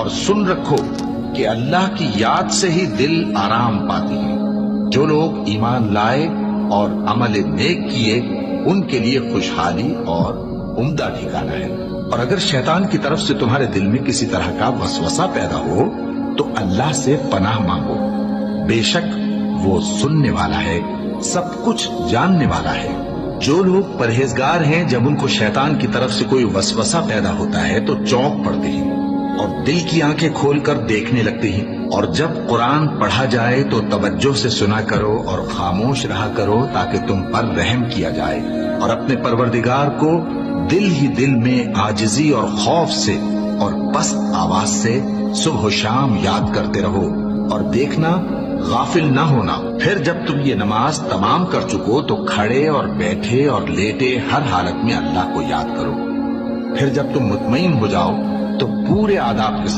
اور سن رکھو کہ اللہ کی یاد سے ہی دل آرام پاتے ہیں۔ جو لوگ ایمان لائے اور عمل نیک کیے ان کے لیے خوشحالی اور عمدہ ٹھکانہ ہے۔ اور اگر شیطان کی طرف سے تمہارے دل میں کسی طرح کا وسوسہ پیدا ہو تو اللہ سے پناہ مانگو، بے شک وہ سننے والا ہے، سب کچھ جاننے والا ہے۔ جو لوگ پرہیزگار ہیں جب ان کو شیطان کی طرف سے کوئی وسوسہ پیدا ہوتا ہے تو چونک پڑتے ہیں اور دل کی آنکھیں کھول کر دیکھنے لگتے ہیں، اور جب قرآن پڑھا جائے تو توجہ سے سنا کرو اور خاموش رہا کرو تاکہ تم پر رحم کیا جائے، اور اپنے پروردگار کو دل ہی دل میں عاجزی اور خوف سے اور پست آواز سے صبح و شام یاد کرتے رہو، اور دیکھنا غافل نہ ہونا۔ پھر جب تم یہ نماز تمام کر چکو تو کھڑے اور بیٹھے اور لیٹے ہر حالت میں اللہ کو یاد کرو۔ پھر جب تم مطمئن ہو جاؤ تو پورے آداب کے ساتھ